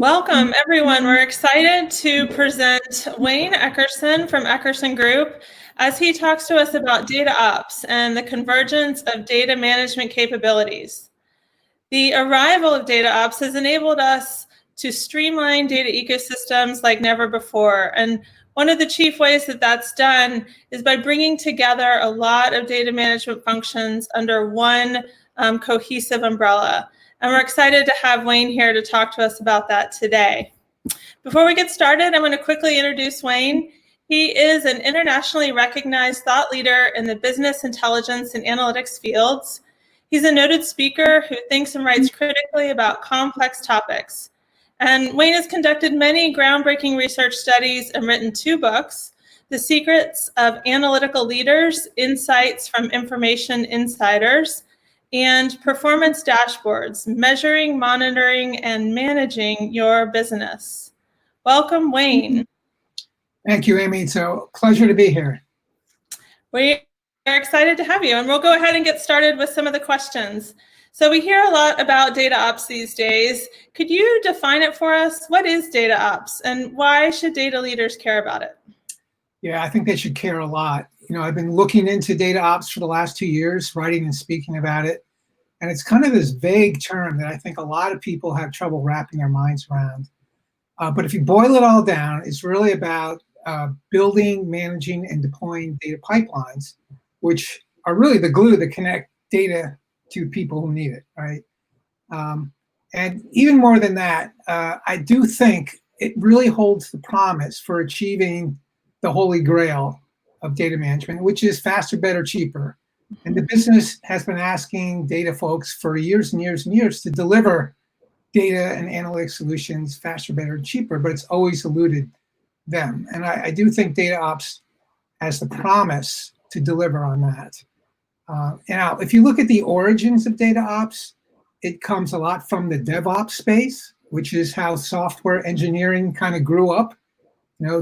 Welcome, everyone. We're excited to present Wayne Eckerson from Eckerson Group as he talks to us about DataOps and the convergence of data management capabilities. The arrival of DataOps has enabled us to streamline data ecosystems like never before. And one of the chief ways that that's done is by bringing together a lot of data management functions under one cohesive umbrella. And we're excited to have Wayne here to talk to us about that today. Before we get started, I'm going to quickly introduce Wayne. He is an internationally recognized thought leader in the business intelligence and analytics fields. He's a noted speaker who thinks and writes critically about complex topics. And Wayne has conducted many groundbreaking research studies and written 2 books, The Secrets of Analytical Leaders, Insights from Information Insiders, and Performance Dashboards, Measuring, Monitoring, and Managing Your Business. Welcome, Wayne. Thank you, Amy. It's a pleasure to be here. We are excited to have you, and we'll go ahead and get started with some of the questions. So we hear a lot about DataOps these days. Could you define it for us? What is DataOps, and why should data leaders care about it? Yeah, I think they should care a lot. I've been looking into DataOps for the last 2 years, writing and speaking about it. And it's kind of this vague term that I think a lot of people have trouble wrapping their minds around. But if you boil it all down, it's really about building, managing, and deploying data pipelines, which are really the glue that connect data to people who need it, right? And even more than that, I do think it really holds the promise for achieving the holy grail of data management, which is faster, better, cheaper. And the business has been asking data folks for years and years and years to deliver data and analytics solutions faster, better, and cheaper, but it's always eluded them. And I do think DataOps has the promise to deliver on that. Now, if you look at the origins of DataOps, it comes a lot from the DevOps space, which is how software engineering kind of grew up.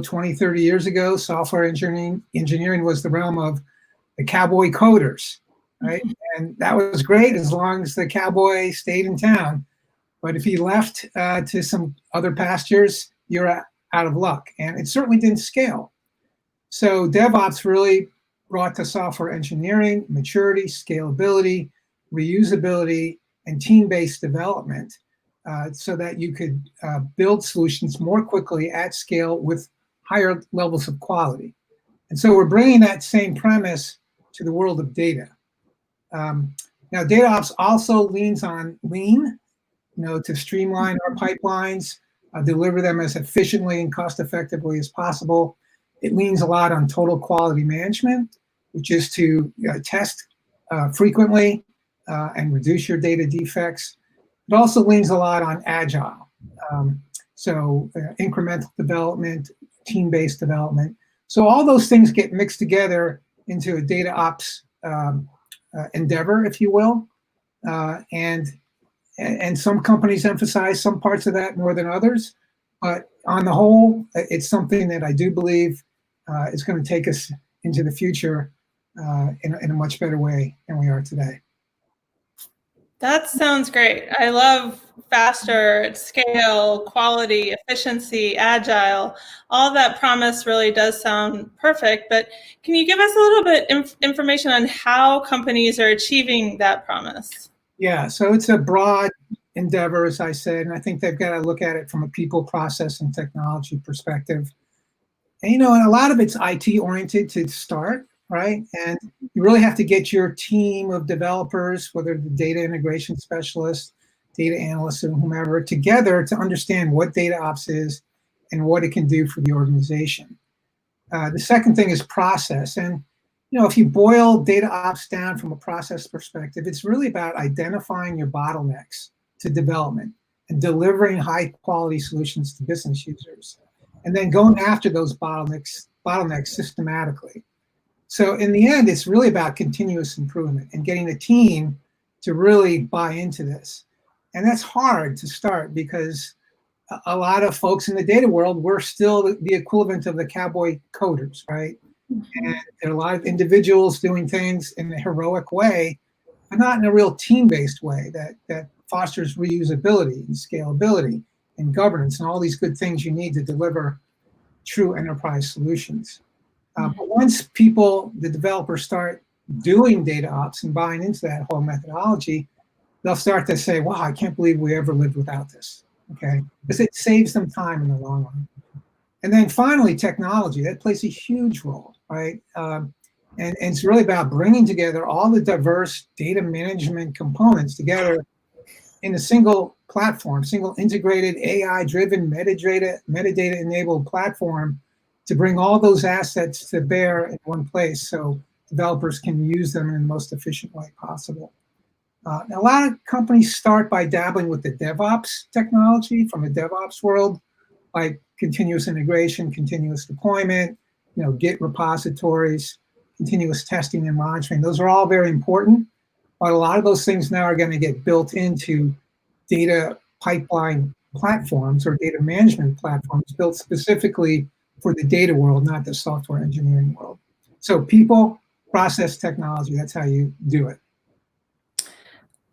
20, 30 years ago, software engineering was the realm of the cowboy coders, right? And that was great as long as the cowboy stayed in town. But if he left to some other pastures, you're out of luck. And it certainly didn't scale. So DevOps really brought to software engineering maturity, scalability, reusability, and team-based development so that you could build solutions more quickly at scale with higher levels of quality. And so we're bringing that same premise to the world of data. Now, DataOps also leans on lean, to streamline our pipelines, deliver them as efficiently and cost effectively as possible. It leans a lot on total quality management, which is to test frequently and reduce your data defects. It also leans a lot on agile, so incremental development, team-based development. So all those things get mixed together into a DataOps endeavor, if you will. And some companies emphasize some parts of that more than others. But on the whole, it's something that I do believe is going to take us into the future in a much better way than we are today. That sounds great. I love faster, scale, quality, efficiency, agile. All that promise really does sound perfect, but can you give us a little bit information on how companies are achieving that promise? Yeah, so it's a broad endeavor, as I said, and I think they've got to look at it from a people, process, and technology perspective. And, and a lot of it's IT-oriented to start, right? And you really have to get your team of developers, whether the data integration specialists, data analysts, or whomever, together to understand what DataOps is and what it can do for the organization. The second thing is process. And, if you boil DataOps down from a process perspective, it's really about identifying your bottlenecks to development and delivering high-quality solutions to business users, and then going after those bottlenecks systematically. So in the end, it's really about continuous improvement and getting a team to really buy into this. And that's hard to start because a lot of folks in the data world, we're still the equivalent of the cowboy coders, right? And there are a lot of individuals doing things in a heroic way, but not in a real team-based way that fosters reusability and scalability and governance and all these good things you need to deliver true enterprise solutions. But once people, the developers, start doing data ops and buying into that whole methodology, they'll start to say, wow, I can't believe we ever lived without this, okay? Because it saves them time in the long run. And then finally, technology, that plays a huge role, right? And it's really about bringing together all the diverse data management components together in a single platform, single integrated AI-driven metadata-enabled platform to bring all those assets to bear in one place so developers can use them in the most efficient way possible. A lot of companies start by dabbling with the DevOps technology from a DevOps world, like continuous integration, continuous deployment, Git repositories, continuous testing and monitoring. Those are all very important, but a lot of those things now are going to get built into data pipeline platforms or data management platforms built specifically for the data world, not the software engineering world. So people, process, technology, that's how you do it.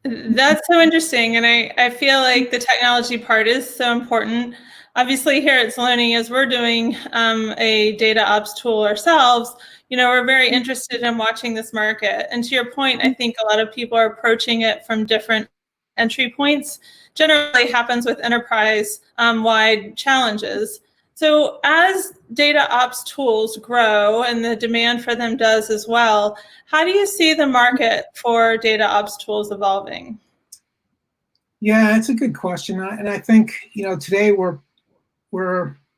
That's so interesting. And I feel like the technology part is so important. Obviously, here at Zaloni, as we're doing a data ops tool ourselves, we're very interested in watching this market. And to your point, I think a lot of people are approaching it from different entry points. Generally happens with enterprise-wide challenges. So as data ops tools grow and the demand for them does as well, how do you see the market for data ops tools evolving? Yeah, that's a good question. And I think, today we're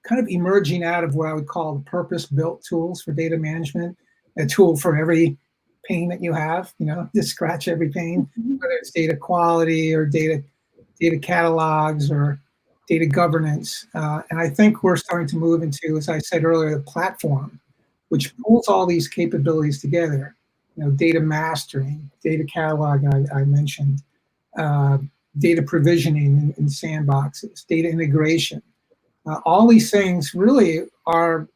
kind of emerging out of what I would call the purpose-built tools for data management, a tool for every pain that you have, just scratch every pain, whether it's data quality or data catalogs or data governance. And I think we're starting to move into, as I said earlier, the platform, which pulls all these capabilities together. Data mastering, data catalog I mentioned, data provisioning in sandboxes, data integration. All these things really are,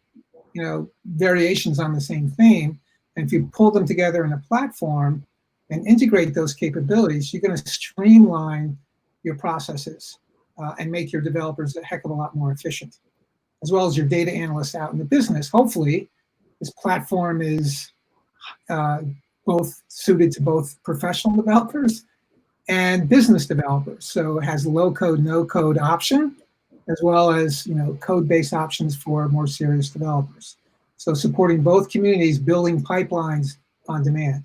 variations on the same theme. And if you pull them together in a platform and integrate those capabilities, you're going to streamline your processes and make your developers a heck of a lot more efficient, as well as your data analysts out in the business. Hopefully, this platform is both suited to both professional developers and business developers. So it has low code, no code option, as well as code-based options for more serious developers. So supporting both communities, building pipelines on demand.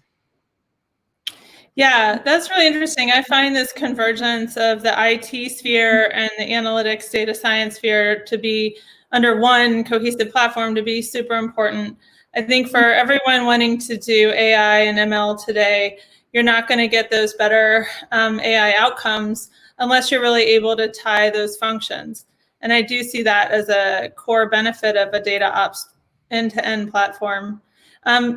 Yeah, that's really interesting. I find this convergence of the IT sphere and the analytics data science sphere to be under one cohesive platform to be super important. I think for everyone wanting to do AI and ML today, you're not going to get those better AI outcomes unless you're really able to tie those functions. And I do see that as a core benefit of a data ops end-to-end platform.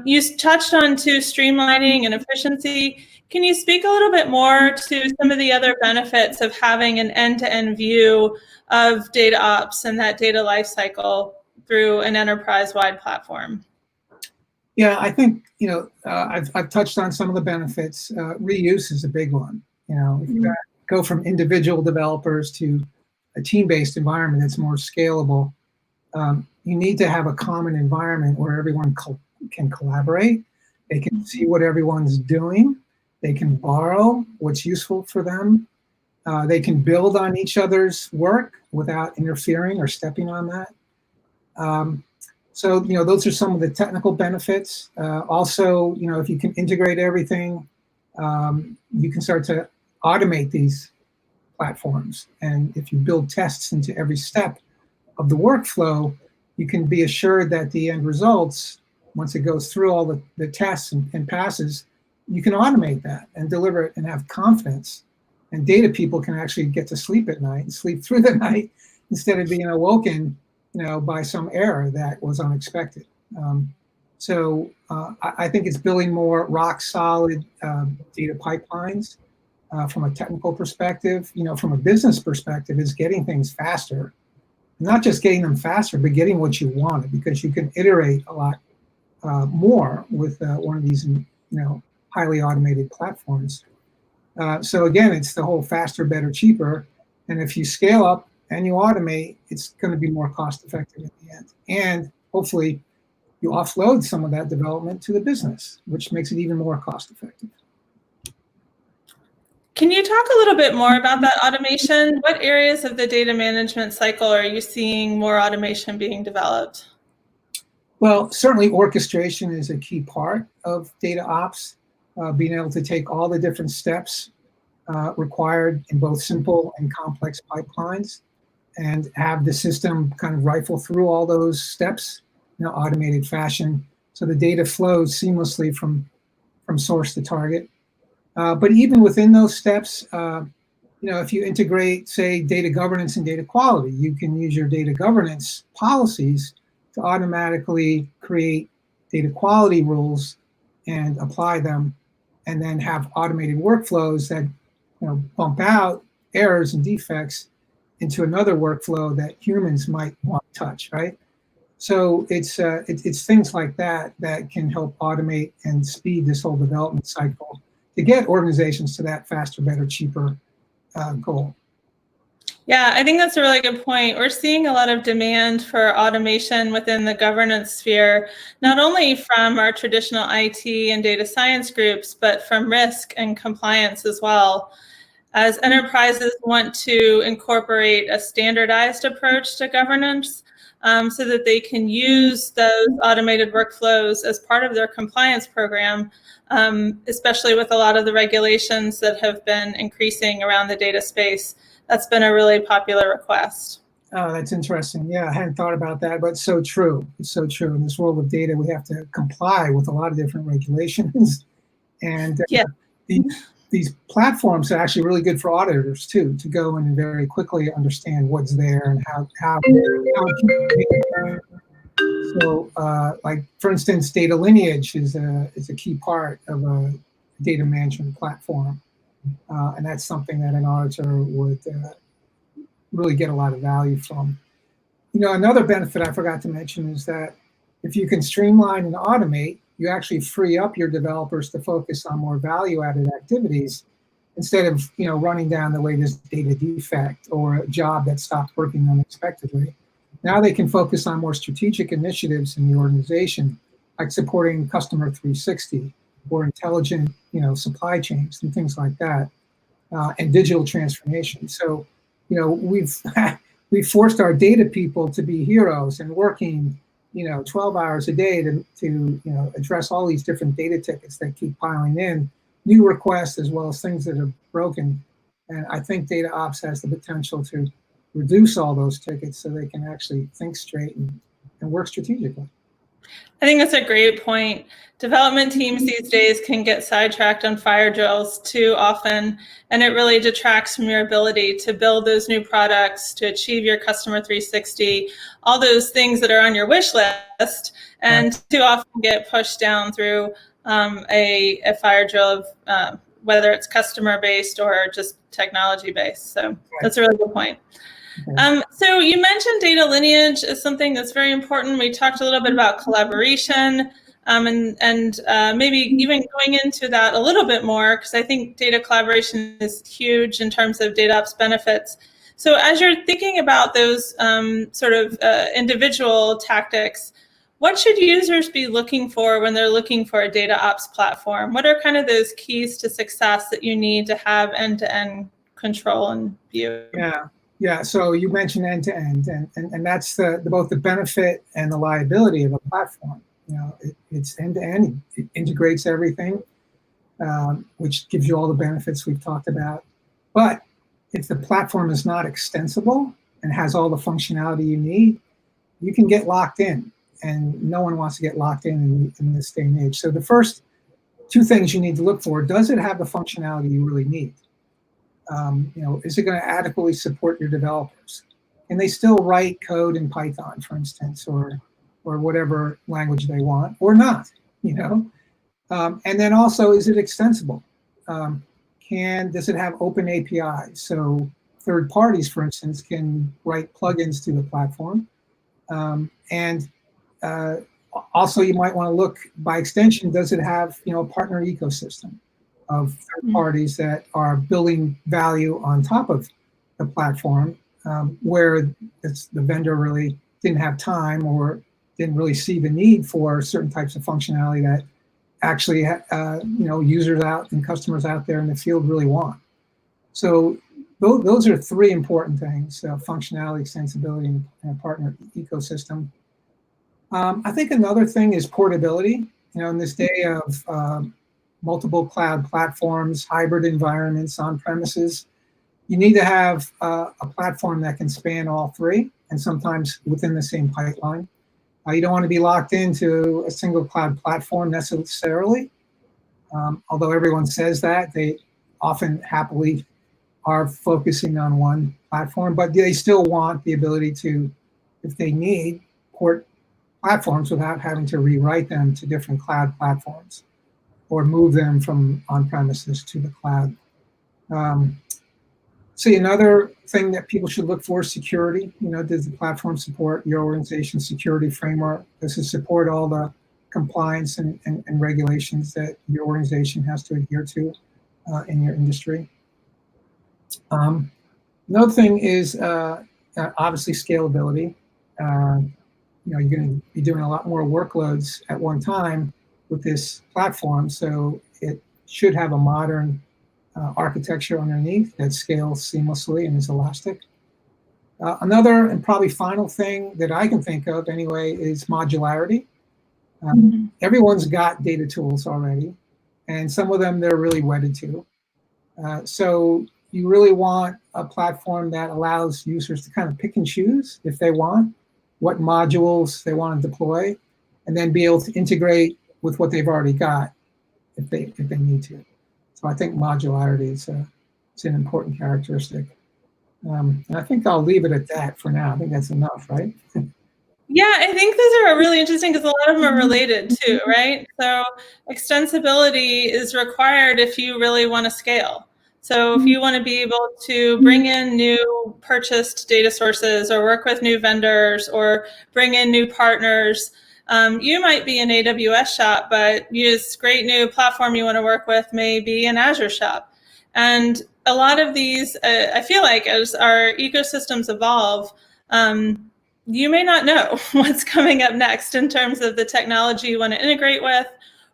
You touched on streamlining and efficiency. Can you speak a little bit more to some of the other benefits of having an end-to-end view of data ops and that data lifecycle through an enterprise-wide platform? Yeah, I think I've touched on some of the benefits. Reuse is a big one. If you go from individual developers to a team-based environment that's more scalable, you need to have a common environment where everyone can collaborate. They can see what everyone's doing. They can borrow what's useful for them. They can build on each other's work without interfering or stepping on that. So, those are some of the technical benefits. Also, if you can integrate everything, you can start to automate these platforms. And if you build tests into every step of the workflow, you can be assured that the end results, once it goes through all the tests and passes, you can automate that and deliver it and have confidence. And data people can actually get to sleep at night and sleep through the night instead of being awoken by some error that was unexpected. So I think it's building more rock solid data pipelines from a technical perspective. From a business perspective, is getting things faster. Not just getting them faster, but getting what you wanted, because you can iterate a lot more with one of these highly automated platforms. So again, it's the whole faster, better, cheaper. And if you scale up and you automate, it's going to be more cost effective in the end. And hopefully you offload some of that development to the business, which makes it even more cost effective. Can you talk a little bit more about that automation? What areas of the data management cycle are you seeing more automation being developed? Well, certainly orchestration is a key part of DataOps, being able to take all the different steps required in both simple and complex pipelines and have the system kind of rifle through all those steps in an automated fashion so the data flows seamlessly from source to target. But even within those steps, if you integrate, say, data governance and data quality, you can use your data governance policies to automatically create data quality rules and apply them, and then have automated workflows that bump out errors and defects into another workflow that humans might want to touch, right? So it's things like that that can help automate and speed this whole development cycle to get organizations to that faster, better, cheaper goal. Yeah, I think that's a really good point. We're seeing a lot of demand for automation within the governance sphere, not only from our traditional IT and data science groups, but from risk and compliance as well. As enterprises want to incorporate a standardized approach to governance so that they can use those automated workflows as part of their compliance program, especially with a lot of the regulations that have been increasing around the data space. That's been a really popular request. Oh, that's interesting. Yeah, I hadn't thought about that, but it's so true. It's so true. In this world of data, we have to comply with a lot of different regulations. And yeah. These platforms are actually really good for auditors too, to go in and very quickly understand what's there and how so like for instance, data lineage is a key part of a data management platform. And that's something that an auditor would really get a lot of value from. Another benefit I forgot to mention is that if you can streamline and automate, you actually free up your developers to focus on more value-added activities instead of running down the latest data defect or a job that stopped working unexpectedly. Now they can focus on more strategic initiatives in the organization, like supporting Customer 360 or intelligent supply chains and things like that, and digital transformation. So we've forced our data people to be heroes and working 12 hours a day to address all these different data tickets that keep piling in, new requests as well as things that are broken. And I think DataOps has the potential to reduce all those tickets so they can actually think straight and work strategically. I think that's a great point. Development teams these days can get sidetracked on fire drills too often, and it really detracts from your ability to build those new products, to achieve your Customer 360, all those things that are on your wish list, and too often get pushed down through a fire drill of whether it's customer-based or just technology-based. So that's a really good point. So you mentioned data lineage is something that's very important. We talked a little bit about collaboration and maybe even going into that a little bit more, because I think data collaboration is huge in terms of DataOps benefits. So as you're thinking about those sort of individual tactics, what should users be looking for when they're looking for a DataOps platform? What are kind of those keys to success that you need to have end-to-end control and view? Yeah, so you mentioned end-to-end, and that's both the benefit and the liability of a platform. It's end-to-end, it integrates everything, which gives you all the benefits we've talked about. But if the platform is not extensible and has all the functionality you need, you can get locked in, and no one wants to get locked in this day and age. So the first two things you need to look for: does it have the functionality you really need? Is it going to adequately support your developers? Can they still write code in Python, for instance, or whatever language they want, or not? And then also, is it extensible? Does it have open APIs? So third parties, for instance, can write plugins to the platform. Also, you might want to look, by extension, does it have a partner ecosystem of third parties that are building value on top of the platform where the vendor really didn't have time or didn't really see the need for certain types of functionality that actually users out and customers out there in the field really want. So those are three important things: functionality, extensibility, and a partner ecosystem. I think another thing is portability. In this day of multiple cloud platforms, hybrid environments, on premises, you need to have a platform that can span all three, and sometimes within the same pipeline. You don't want to be locked into a single cloud platform necessarily. Although everyone says that, they often happily are focusing on one platform, but they still want the ability to, if they need, port platforms without having to rewrite them to different cloud platforms or move them from on-premises to the cloud. See, another thing that people should look for is security. Does the platform support your organization's security framework? Does it support all the compliance and regulations that your organization has to adhere to in your industry? Another thing is obviously scalability. You're going to be doing a lot more workloads at one time with this platform, so it should have a modern architecture underneath that scales seamlessly and is elastic. Another and probably final thing that I can think of anyway is modularity. Everyone's got data tools already, and some of them they're really wedded to. So you really want a platform that allows users to kind of pick and choose if they want what modules they want to deploy, and then be able to integrate with what they've already got if they need to. So I think modularity is an important characteristic. And I think I'll leave it at that for now. I think that's enough, right? Yeah, I think those are really interesting because a lot of them are related too, right? So extensibility is required if you really want to scale. So if you want to be able to bring in new purchased data sources or work with new vendors or bring in new partners, you might be an AWS shop, but this great new platform you want to work with may be an Azure shop. And a lot of these, I feel like as our ecosystems evolve, you may not know what's coming up next in terms of the technology you want to integrate with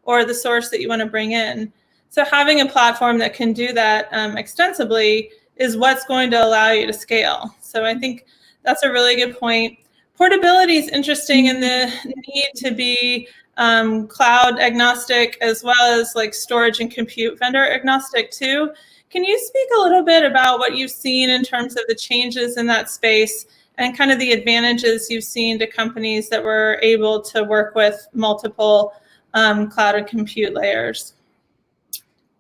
or the source that you want to bring in. So having a platform that can do that extensively is what's going to allow you to scale. So I think that's a really good point. Portability is interesting in the need to be cloud agnostic as well as like storage and compute vendor agnostic too. Can you speak a little bit about what you've seen in terms of the changes in that space and kind of the advantages you've seen to companies that were able to work with multiple cloud and compute layers?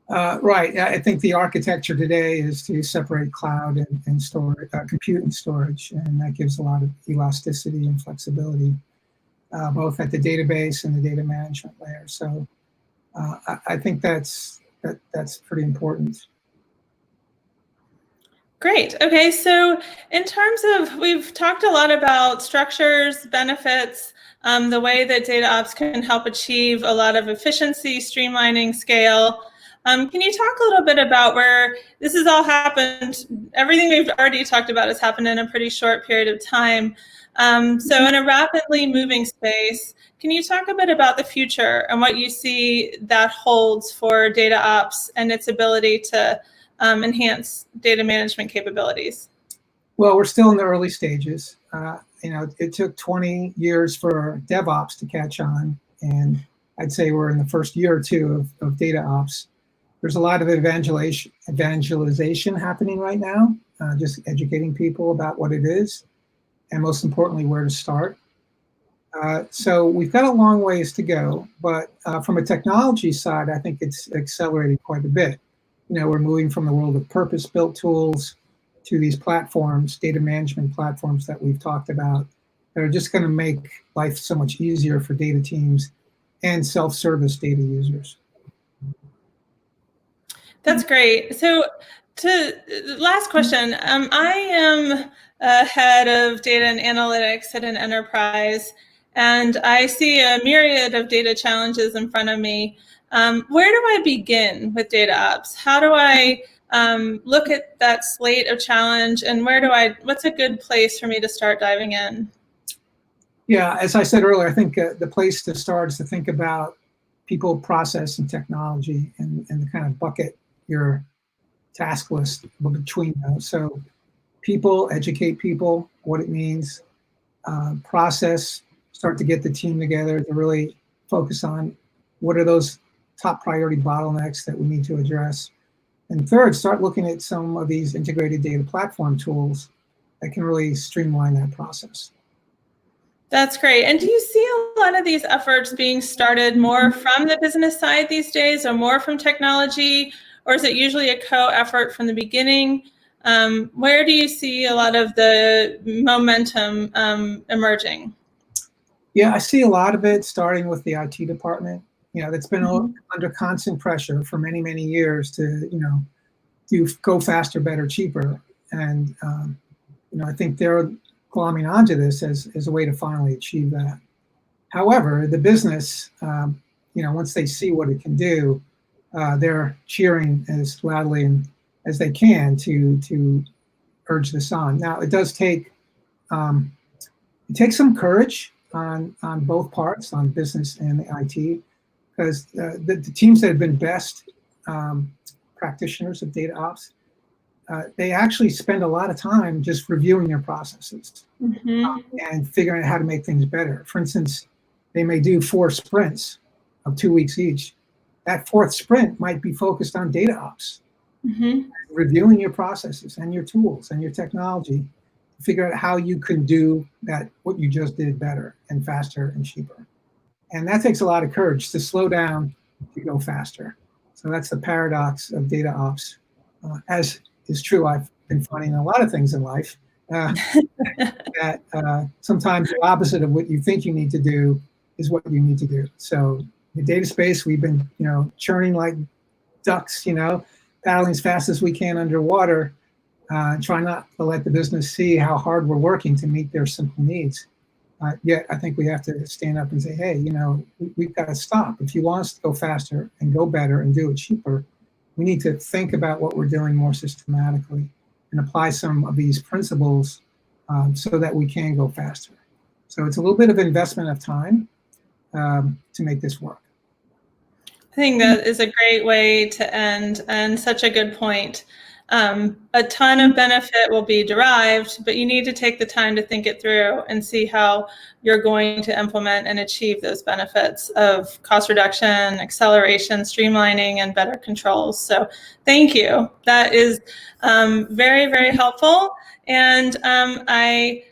Right. I think the architecture today is to separate cloud and storage, compute and storage, and that gives a lot of elasticity and flexibility, both at the database and the data management layer. So I think that's pretty important. Great. Okay, so in terms of, we've talked a lot about structures, benefits, the way that DataOps can help achieve a lot of efficiency, streamlining, scale. Can you talk a little bit about where this has all happened? Everything we've already talked about has happened in a pretty short period of time. So in a rapidly moving space, can you talk a bit about the future and what you see that holds for DataOps and its ability to enhance data management capabilities? Well, we're still in the early stages. It took 20 years for DevOps to catch on, and I'd say we're in the first year or two of DataOps. There's a lot of evangelization happening right now, just educating people about what it is, and most importantly, where to start. So we've got a long ways to go, but from a technology side, I think it's accelerated quite a bit. We're moving from the world of purpose-built tools to these platforms, data management platforms that we've talked about, that are just going to make life so much easier for data teams and self-service data users. That's great. So last question. I am head of data and analytics at an enterprise, and I see a myriad of data challenges in front of me. Where do I begin with DataOps? How do I look at that slate of challenge and what's a good place for me to start diving in? Yeah, as I said earlier, I think the place to start is to think about people, process, and technology, and to kind of bucket your task list between those. So people, educate people, what it means. Process, start to get the team together to really focus on what are those top priority bottlenecks that we need to address. And third, start looking at some of these integrated data platform tools that can really streamline that process. That's great. And do you see a lot of these efforts being started more from the business side these days or more from technology, or is it usually a co-effort from the beginning? Where do you see a lot of the momentum emerging? Yeah, I see a lot of it starting with the IT department. That's been under constant pressure for many, many years to, do go faster, better, cheaper. And, I think they're glomming onto this as a way to finally achieve that. However, the business, once they see what it can do, they're cheering as loudly as they can to urge this on. Now, it does take it takes some courage on both parts, on business and IT, because the teams that have been best practitioners of DataOps, they actually spend a lot of time just reviewing their processes and figuring out how to make things better. For instance, they may do 4 sprints of 2 weeks each. That 4th sprint might be focused on DataOps, reviewing your processes and your tools and your technology to figure out how you can do what you just did better and faster and cheaper. And that takes a lot of courage to slow down to go faster. So that's the paradox of DataOps. As is true, I've been finding a lot of things in life that sometimes the opposite of what you think you need to do is what you need to do. So in data space, we've been, churning like ducks, paddling as fast as we can underwater, trying not to let the business see how hard we're working to meet their simple needs. Yet I think we have to stand up and say, hey, we've got to stop. If you want us to go faster and go better and do it cheaper, we need to think about what we're doing more systematically and apply some of these principles so that we can go faster. So it's a little bit of investment of time to make this work. I think that is a great way to end, and such a good point. A ton of benefit will be derived, but you need to take the time to think it through and see how you're going to implement and achieve those benefits of cost reduction, acceleration, streamlining, and better controls. So thank you. That is very, very helpful. And I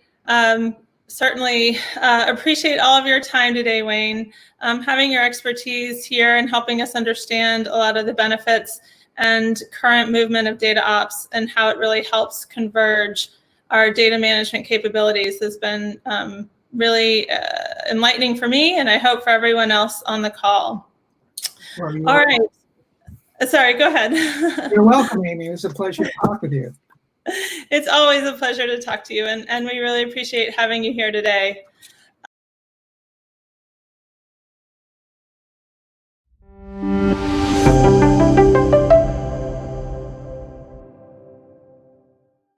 certainly appreciate all of your time today, Wayne. Having your expertise here and helping us understand a lot of the benefits and current movement of DataOps and how it really helps converge our data management capabilities has been really enlightening for me, and I hope for everyone else on the call. All right. Sorry, go ahead. You're welcome, Amy. It was a pleasure to talk with you. It's always a pleasure to talk to you, and we really appreciate having you here today.